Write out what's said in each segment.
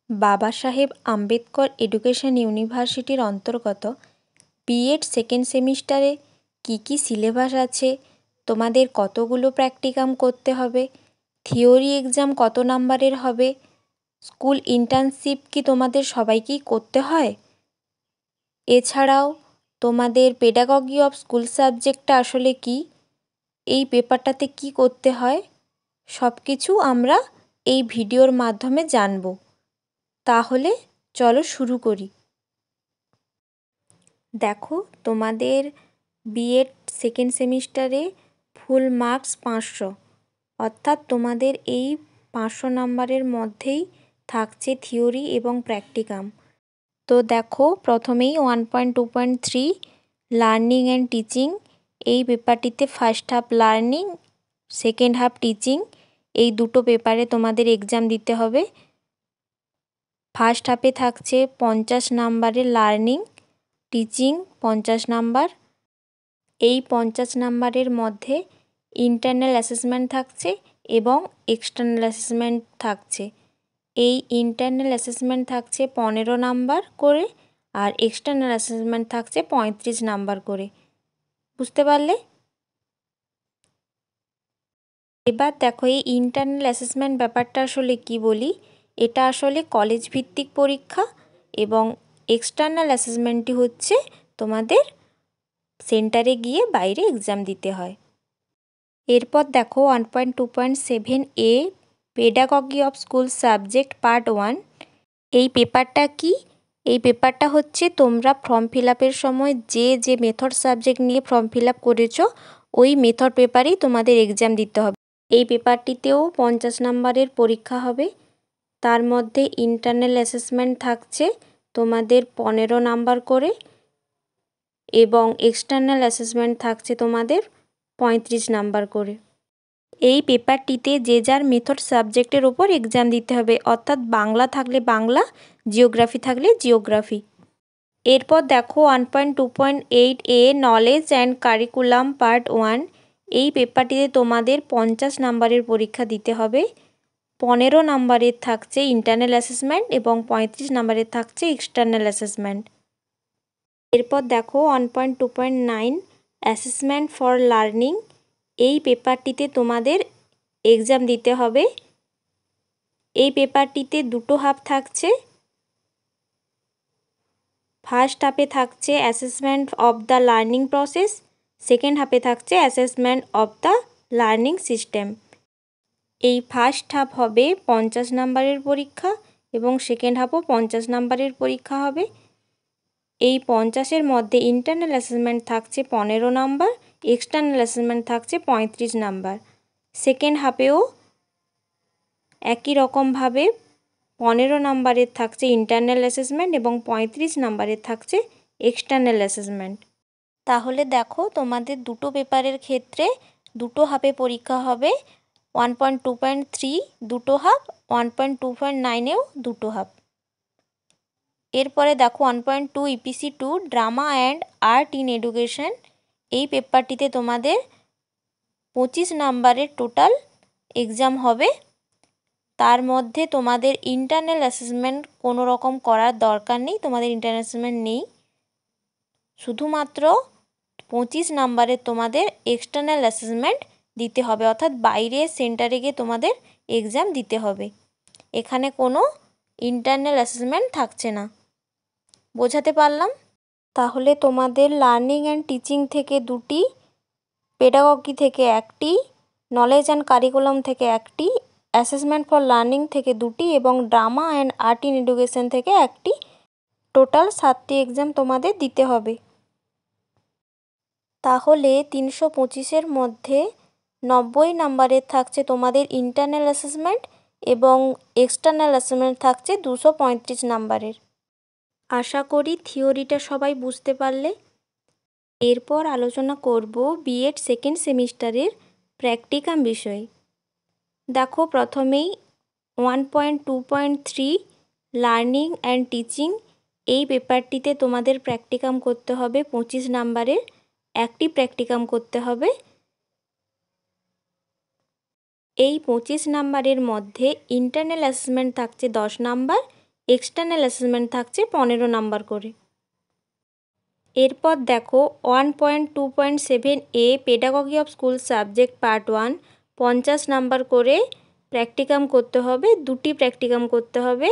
বাবা সাহেব আম্বেদকর এডুকেশন ইউনিভার্সিটির অন্তর্গত বিএড সেকেন্ড সেমিস্টারে কী সিলেবাস আছে, তোমাদের কতগুলো প্র্যাকটিকাম করতে হবে, থিওরি এক্সাম কত নাম্বারের হবে, স্কুল ইন্টার্নশিপ কি তোমাদের সবাইকেই করতে হয়, এছাড়াও তোমাদের পেডাগজি অফ স্কুল সাবজেক্টটা আসলে কি, এই পেপারটাতে কি করতে হয়, সব কিছু আমরা এই ভিডিওর মাধ্যমে জানব। তাহলে চলো শুরু করি। দেখো, তোমাদের বিএড সেকেন্ড সেমিস্টারে ফুল মার্কস 500, অর্থাৎ তোমাদের এই 500 নাম্বারের মধ্যেই থাকছে থিওরি এবং প্র্যাকটিকাম। তো দেখো, প্রথমেই 1.2.3 লার্নিং অ্যান্ড টিচিং, এই পেপারটিতে first half learning, second half teaching, এই দুটো পেপারে তোমাদের এক্সাম দিতে হবে। ফার্স্ট হাফে থাকছে 50 নাম্বারের লার্নিং, টিচিং 50 নাম্বার। এই 50 নাম্বারের মধ্যে ইন্টারনাল অ্যাসেসমেন্ট থাকছে এবং এক্সটার্নাল অ্যাসেসমেন্ট থাকছে। এই ইন্টারনাল অ্যাসেসমেন্ট থাকছে 15 নাম্বার করে, আর এক্সটার্নাল অ্যাসেসমেন্ট থাকছে 35 নাম্বার করে। বুঝতে পারলে? এবার দেখো, এই ইন্টারনাল অ্যাসেসমেন্ট ব্যাপারটা আসলে কি বলি, এটা আসলে কলেজ ভিত্তিক পরীক্ষা, এবং এক্সটার্নাল অ্যাসেসমেন্টটি হচ্ছে তোমাদের সেন্টারে গিয়ে বাইরে এক্সাম দিতে হয়। এরপর দেখো 1.2.7 এ pedagogy of school subject part 1, এই পেপারটা কি? এই পেপারটা হচ্ছে তোমরা ফর্ম ফিল আপের সময় যে মেথড সাবজেক্ট নিয়ে ফর্ম ফিল আপ করেছো, ওই মেথড পেপারেই তোমাদের এক্সাম দিতে হবে। এই পেপারটিতেও 50 নাম্বারের পরীক্ষা হবে। তার মধ্যে ইন্টারনাল অ্যাসেসমেন্ট থাকছে তোমাদের 15 নাম্বার করে, এবং এক্সটার্নাল অ্যাসেসমেন্ট থাকছে তোমাদের 35 নাম্বার করে। এই পেপারটিতে যে যার মেথড সাবজেক্টের ওপর এক্সাম দিতে হবে, অর্থাৎ বাংলা থাকলে বাংলা, জিওগ্রাফি থাকলে জিওগ্রাফি। এরপর দেখো 1.2.8 এ নলেজ অ্যান্ড কারিকুলাম পার্ট 1, এই পেপারটিতে তোমাদের 50 নাম্বারের পরীক্ষা দিতে হবে। 15 নাম্বারের থাকছে ইন্টারনাল অ্যাসেসমেন্ট এবং 35 নাম্বারের থাকছে এক্সটার্নাল অ্যাসেসমেন্ট। এরপর দেখো 1.2.9 অ্যাসেসমেন্ট ফর লার্নিং, এই পেপারটিতে তোমাদের এক্সাম দিতে হবে। এই পেপারটিতে দুটো হাফ থাকছে। ফার্স্ট হাফে থাকছে assessment of the learning process, second হাফে থাকছে assessment of the learning system. এই ফার্স্ট হাফ হবে 50 নাম্বারের পরীক্ষা এবং সেকেন্ড হাফও 50 নাম্বারের পরীক্ষা হবে। এই 50-এর মধ্যে ইন্টারনাল অ্যাসেসমেন্ট থাকছে 15 নাম্বার, এক্সটার্নাল অ্যাসেসমেন্ট থাকছে 35 নাম্বার। সেকেন্ড হাফেও একই রকমভাবে 15 নাম্বারের থাকছে ইন্টারনাল অ্যাসেসমেন্ট এবং 35 নাম্বারের থাকছে এক্সটার্নাল অ্যাসেসমেন্ট। তাহলে দেখো, তোমাদের দুটো পেপারের ক্ষেত্রে দুটো হাফে পরীক্ষা হবে। 1.2.3 দুটো হাফ, 1.2.9-এও দুটো হাফ। এরপরে দেখো 1.2 EPC 2 drama and art in education, এই পেপারটিতে তোমাদের 25 নাম্বারের টোটাল এক্সাম হবে। তার মধ্যে তোমাদের ইন্টারনাল অ্যাসেসমেন্ট কোনো রকম করার দরকার নেই, তোমাদের ইন্টারনাল অ্যাসেসমেন্ট নেই। শুধুমাত্র 25 নাম্বারের তোমাদের এক্সটার্নাল অ্যাসেসমেন্ট দিতে হবে, অর্থাৎ বাইরে সেন্টারে গিয়ে তোমাদের এক্সাম দিতে হবে। এখানে কোনো ইন্টারনাল অ্যাসেসমেন্ট থাকছে না। বোঝাতে পারলাম? তাহলে তোমাদের লার্নিং অ্যান্ড টিচিং থেকে 2টি, পেডাগজি থেকে 1টি, নলেজ অ্যান্ড কারিকুলাম থেকে 1টি, অ্যাসেসমেন্ট ফর লার্নিং থেকে 2টি এবং drama and art in education থেকে 1টি, টোটাল 7টি এক্সাম তোমাদের দিতে হবে। তাহলে 325-এর মধ্যে 90 নাম্বারের থাকছে তোমাদের ইন্টারনাল অ্যাসেসমেন্ট এবং এক্সটার্নাল অ্যাসেসমেন্ট থাকছে 235 নাম্বারের। আশা করি থিওরিটা সবাই বুঝতে পারলে। এরপর আলোচনা করব বিএড সেকেন্ড সেমিস্টারের প্র্যাকটিকাম বিষয়ে। দেখো, প্রথমেই 1.2.3 লার্নিং অ্যান্ড টিচিং, এই পেপারটিতে তোমাদের প্র্যাকটিকাম করতে হবে 25 নাম্বারের, একটি প্র্যাকটিকাম করতে হবে। এই 25 নাম্বারের মধ্যে ইন্টারনাল অ্যাসেসমেন্ট থাকছে 10 নাম্বার এক্সটার্নাল অ্যাসেসমেন্ট থাকছে 15 নাম্বার করে। এরপর দেখো 1.2.7a pedagogy of school subject part 1 50 number করে প্র্যাকটিকাম করতে হবে, 2টি প্র্যাকটিকাম করতে হবে,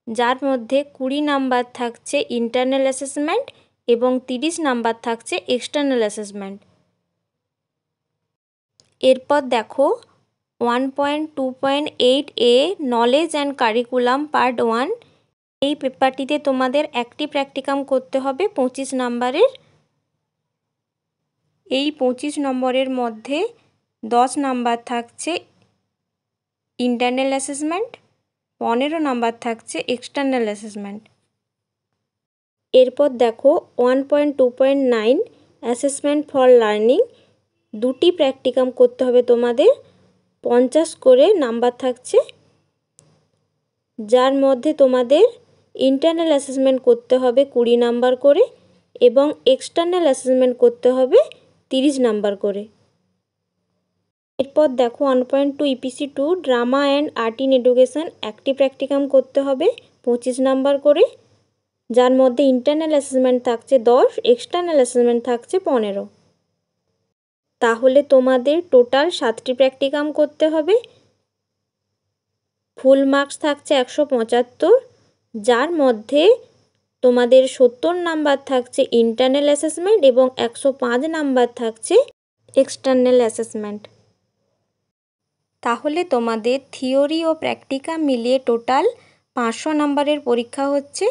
যার মধ্যে 20 নাম্বার থাকছে ইন্টারনাল অ্যাসেসমেন্ট এবং 30 নাম্বার থাকছে এক্সটার্নাল অ্যাসেসমেন্ট। এরপর দেখো 1.2.8a knowledge and curriculum part 1, এই পেপারটিতে তোমাদের একটি প্র্যাকটিকাম করতে হবে 25 নাম্বারের। এই 25 নম্বরের মধ্যে 10 নাম্বার থাকছে ইন্টারনাল অ্যাসেসমেন্ট, 15 নাম্বার থাকছে এক্সটার্নাল অ্যাসেসমেন্ট। এরপর দেখো 1.2.9 অ্যাসেসমেন্ট ফর লার্নিং, 2টি প্র্যাকটিকাম করতে হবে তোমাদের, 50 করে নাম্বার থাকছে, যার মধ্যে তোমাদের ইন্টারনাল অ্যাসেসমেন্ট করতে হবে 20 নাম্বার করে এবং এক্সটার্নাল অ্যাসেসমেন্ট করতে হবে 30 নাম্বার করে। এরপর দেখো 1.2 EPC 2 drama and art in education, একটি প্র্যাকটিকাম করতে হবে 25 নাম্বার করে, যার মধ্যে ইন্টারনাল অ্যাসেসমেন্ট থাকছে 10, এক্সটার্নাল অ্যাসেসমেন্ট থাকছে 15। তাহলে তোমাদের টোটাল 7টি প্র্যাকটিকাম করতে হবে, ফুল মার্কস থাকছে 175, যার মধ্যে তোমাদের 70 নাম্বার থাকছে ইন্টারনাল অ্যাসেসমেন্ট এবং 105 নাম্বার থাকছে এক্সটার্নাল অ্যাসেসমেন্ট। তাহলে তোমাদের থিওরি ও প্র্যাকটিকাম মিলিয়ে টোটাল 500 নাম্বারের পরীক্ষা হচ্ছে,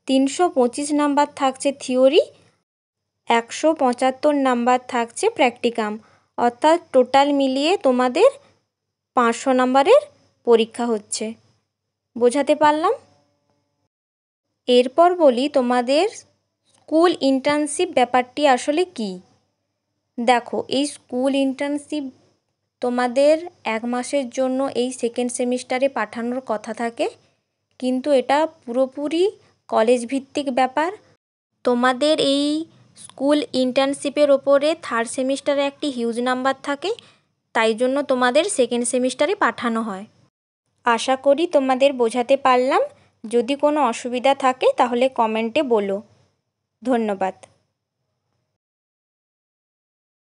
325 নাম্বার থাকছে থিওরি, 175 নাম্বার থাকছে প্র্যাকটিকাম, অর্থাৎ টোটাল মিলিয়ে তোমাদের 500 নাম্বারের পরীক্ষা হচ্ছে। বোঝাতে পারলাম? এরপর বলি তোমাদের স্কুল ইন্টার্নশিপ ব্যাপারটি আসলে কি। দেখো, এই স্কুল ইন্টার্নশিপ তোমাদের 1 মাসের জন্য এই সেকেন্ড সেমিস্টারে পাঠানোর কথা থাকে, কিন্তু এটা পুরোপুরি কলেজ ভিত্তিক ব্যাপার। তোমাদের এই স্কুল ইন্টার্নশিপের ওপরে থার্ড সেমিস্টারে একটি হিউজ নাম্বার থাকে, তাই জন্য তোমাদের সেকেন্ড সেমিস্টারে পাঠানো হয়। আশা করি তোমাদের বোঝাতে পারলাম। যদি কোনো অসুবিধা থাকে তাহলে কমেন্টে বলো। ধন্যবাদ।